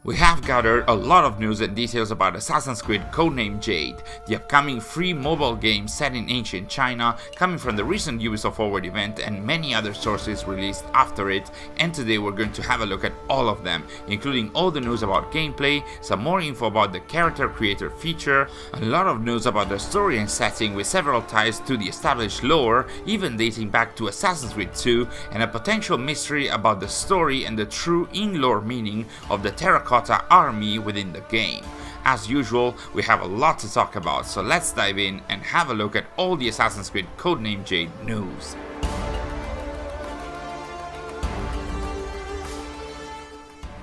We have gathered a lot of news and details about Assassin's Creed Codename Jade, the upcoming free mobile game set in ancient China, coming from the recent Ubisoft Forward event and many other sources released after it, and today we're going to have a look at all of them, including all the news about gameplay, some more info about the character creator feature, a lot of news about the story and setting with several ties to the established lore, even dating back to Assassin's Creed 2, and a potential mystery about the story and the true in-lore meaning of the terracotta army within the game. As usual, we have a lot to talk about, so let's dive in and have a look at all the Assassin's Creed Codename Jade news.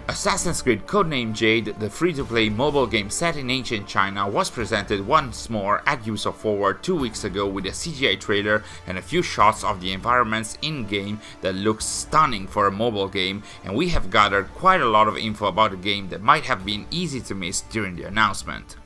Assassin's Creed Codename Jade, the free-to-play mobile game set in ancient China, was presented once more at Ubisoft Forward 2 weeks ago with a CGI trailer and a few shots of the environments in-game that looks stunning for a mobile game, and we have gathered quite a lot of info about the game that might have been easy to miss during the announcement.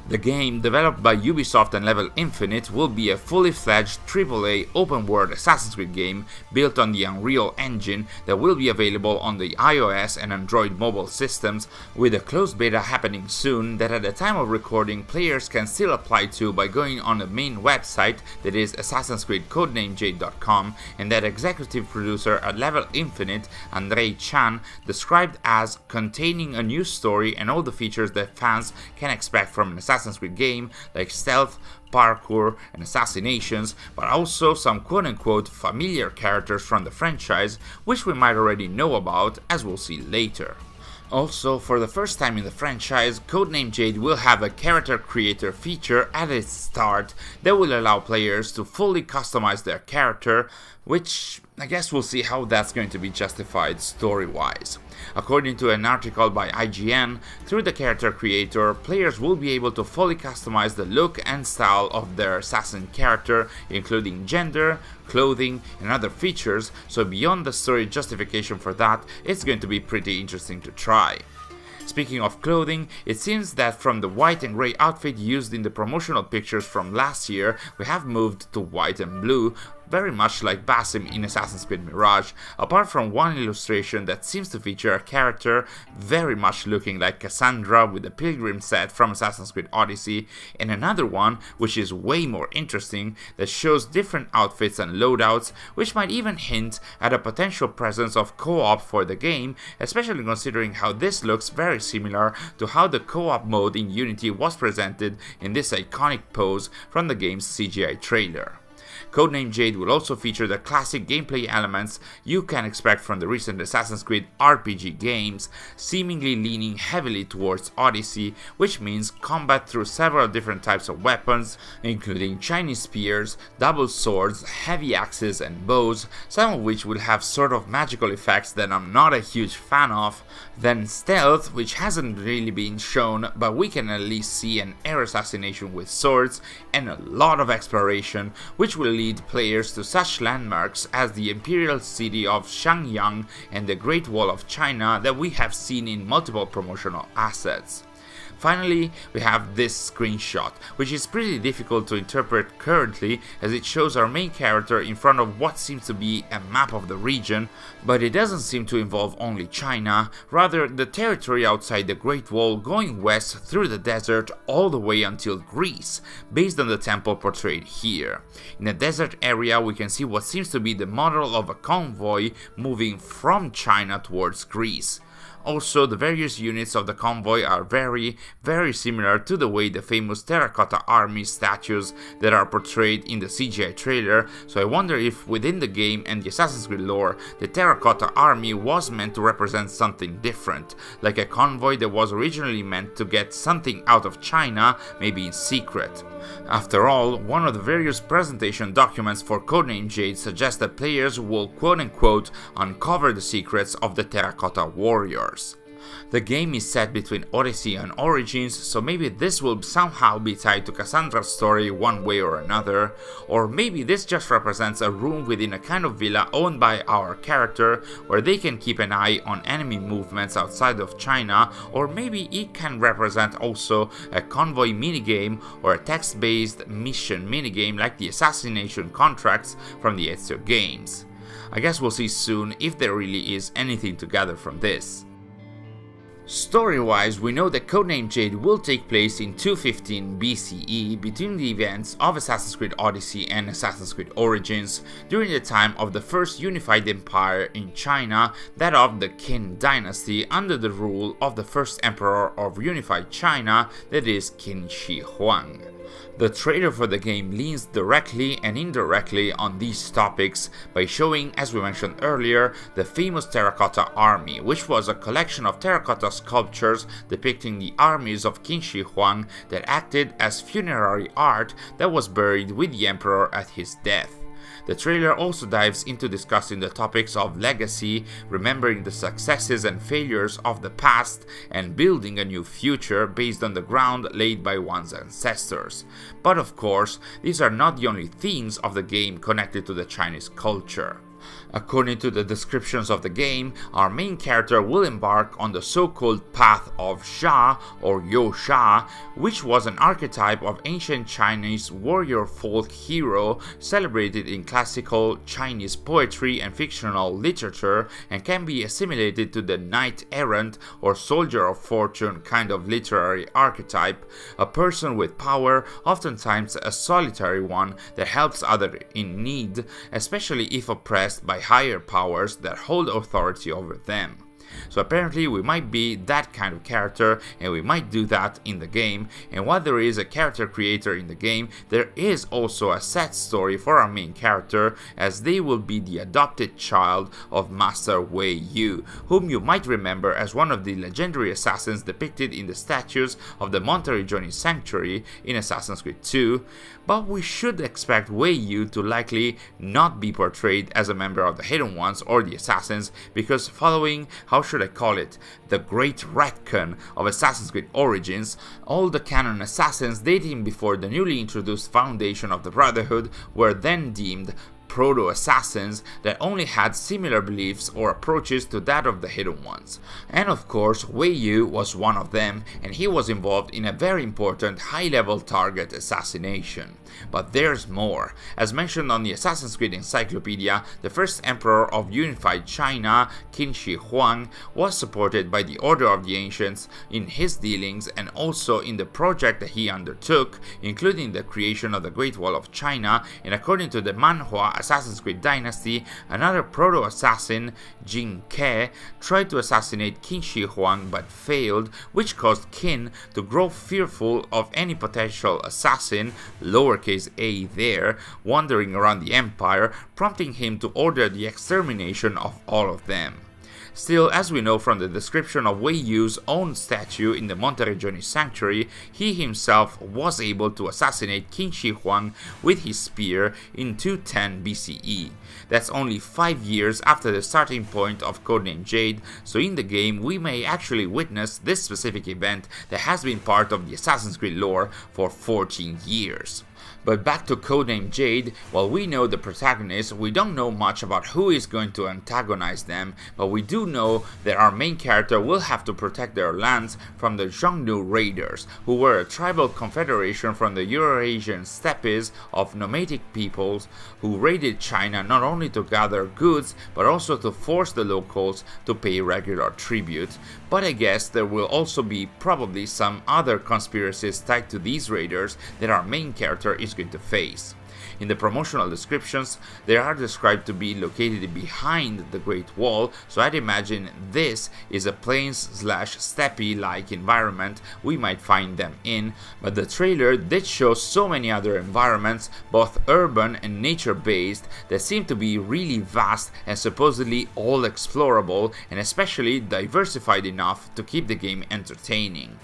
The game, developed by Ubisoft and Level Infinite, will be a fully fledged AAA open-world Assassin's Creed game built on the Unreal Engine that will be available on the iOS and Android mobile systems, with a closed beta happening soon that at the time of recording players can still apply to by going on the main website, that is Assassin'sCreedCodenamejade.com, and that executive producer at Level Infinite, Andrei Chan, described as containing a new story and all the features that fans can expect from an Assassin's Creed game, like stealth, parkour, and assassinations, but also some quote-unquote familiar characters from the franchise, which we might already know about, as we'll see later. Also, for the first time in the franchise, Codename Jade will have a character creator feature at its start that will allow players to fully customize their character, which I guess we'll see how that's going to be justified story-wise. According to an article by IGN, through the character creator, players will be able to fully customize the look and style of their assassin character, including gender, clothing, and other features, so beyond the story justification for that, it's going to be pretty interesting to try. Speaking of clothing, it seems that from the white and grey outfit used in the promotional pictures from last year, we have moved to white and blue, very much like Basim in Assassin's Creed Mirage, apart from one illustration that seems to feature a character very much looking like Cassandra with the pilgrim set from Assassin's Creed Odyssey, and another one, which is way more interesting, that shows different outfits and loadouts, which might even hint at a potential presence of co-op for the game, especially considering how this looks very similar to how the co-op mode in Unity was presented in this iconic pose from the game's CGI trailer. Codename Jade will also feature the classic gameplay elements you can expect from the recent Assassin's Creed RPG games, seemingly leaning heavily towards Odyssey, which means combat through several different types of weapons, including Chinese spears, double swords, heavy axes and bows, some of which will have sort of magical effects that I'm not a huge fan of, then stealth, which hasn't really been shown, but we can at least see an air assassination with swords, and a lot of exploration, which will lead players to such landmarks as the imperial city of Xiangyang and the Great Wall of China that we have seen in multiple promotional assets. Finally, we have this screenshot, which is pretty difficult to interpret currently as it shows our main character in front of what seems to be a map of the region, but it doesn't seem to involve only China, rather the territory outside the Great Wall going west through the desert all the way until Greece, based on the temple portrayed here. In the desert area we can see what seems to be the model of a convoy moving from China towards Greece. Also, the various units of the convoy are very similar to the way the famous terracotta army statues that are portrayed in the CGI trailer, so I wonder if within the game and the Assassin's Creed lore, the terracotta army was meant to represent something different, like a convoy that was originally meant to get something out of China, maybe in secret. After all, one of the various presentation documents for Codename Jade suggests that players will quote-unquote uncover the secrets of the terracotta warriors. The game is set between Odyssey and Origins, so maybe this will somehow be tied to Cassandra's story one way or another, or maybe this just represents a room within a kind of villa owned by our character where they can keep an eye on enemy movements outside of China, or maybe it can represent also a convoy minigame or a text-based mission minigame like the assassination contracts from the Ezio games. I guess we'll see soon if there really is anything to gather from this. Story-wise, we know that Codename Jade will take place in 215 BCE between the events of Assassin's Creed Odyssey and Assassin's Creed Origins, during the time of the first unified empire in China, that of the Qin dynasty, under the rule of the first emperor of unified China, that is Qin Shi Huang. The trailer for the game leans directly and indirectly on these topics by showing, as we mentioned earlier, the famous terracotta army, which was a collection of terracotta sculptures depicting the armies of Qin Shi Huang that acted as funerary art that was buried with the emperor at his death. The trailer also dives into discussing the topics of legacy, remembering the successes and failures of the past, and building a new future based on the ground laid by one's ancestors. But of course, these are not the only themes of the game connected to the Chinese culture. According to the descriptions of the game, our main character will embark on the so-called Path of Xia, or Yo Xia, which was an archetype of ancient Chinese warrior folk hero celebrated in classical Chinese poetry and fictional literature, and can be assimilated to the knight-errant or soldier of fortune kind of literary archetype, a person with power, oftentimes a solitary one that helps others in need, especially if oppressed by higher powers that hold authority over them. So apparently we might be that kind of character, and we might do that in the game, and while there is a character creator in the game, there is also a set story for our main character, as they will be the adopted child of Master Wei Yu, whom you might remember as one of the legendary assassins depicted in the statues of the Monterey Sanctuary in Assassin's Creed 2, but we should expect Wei Yu to likely not be portrayed as a member of the Hidden Ones or the Assassins, because following, how should I call it, the great retcon of Assassin's Creed Origins, all the canon assassins dating before the newly introduced foundation of the Brotherhood were then deemed proto-assassins that only had similar beliefs or approaches to that of the Hidden Ones. And of course, Wei Yu was one of them, and he was involved in a very important high-level target assassination. But there's more. As mentioned on the Assassin's Creed Encyclopedia, the first emperor of unified China, Qin Shi Huang, was supported by the Order of the Ancients in his dealings and also in the project that he undertook, including the creation of the Great Wall of China, and according to the Manhua Assassin's Creed Dynasty, another proto-assassin, Jin Ke, tried to assassinate Qin Shi Huang but failed, which caused Qin to grow fearful of any potential assassin, lowercase a there, wandering around the empire, prompting him to order the extermination of all of them. Still, as we know from the description of Wei Yu's own statue in the Monterey Sanctuary, he himself was able to assassinate Qin Shi Huang with his spear in 210 BCE. That's only 5 years after the starting point of Codename Jade, so in the game we may actually witness this specific event that has been part of the Assassin's Creed lore for 14 years. But back to Codename Jade, while we know the protagonists, we don't know much about who is going to antagonize them, but we do know that our main character will have to protect their lands from the Xiongnu Raiders, who were a tribal confederation from the Eurasian steppes of nomadic peoples who raided China not only to gather goods, but also to force the locals to pay regular tribute. But I guess there will also be probably some other conspiracies tied to these raiders that our main character is going to face. In the promotional descriptions, they are described to be located behind the Great Wall, so I'd imagine this is a plains/steppe-like environment we might find them in, but the trailer did show so many other environments, both urban and nature-based, that seem to be really vast and supposedly all explorable, and especially diversified enough to keep the game entertaining.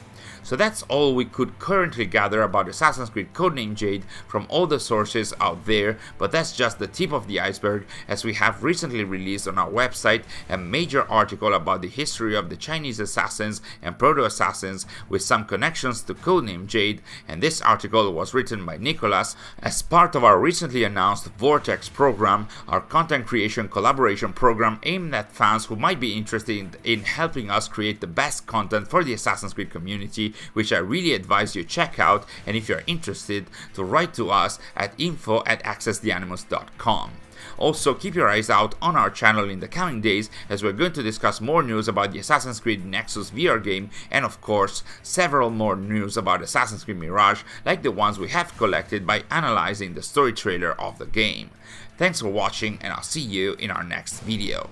So that's all we could currently gather about Assassin's Creed Codename Jade from all the sources out there, but that's just the tip of the iceberg, as we have recently released on our website a major article about the history of the Chinese assassins and proto-assassins with some connections to Codename Jade, and this article was written by Nicholas as part of our recently announced Vortex program, our content creation collaboration program aimed at fans who might be interested in helping us create the best content for the Assassin's Creed community, which I really advise you check out, and if you're interested, to write to us at info@accesstheanimus.com. Also, keep your eyes out on our channel in the coming days, as we're going to discuss more news about the Assassin's Creed Nexus VR game, and of course, several more news about Assassin's Creed Mirage, like the ones we have collected by analyzing the story trailer of the game. Thanks for watching, and I'll see you in our next video.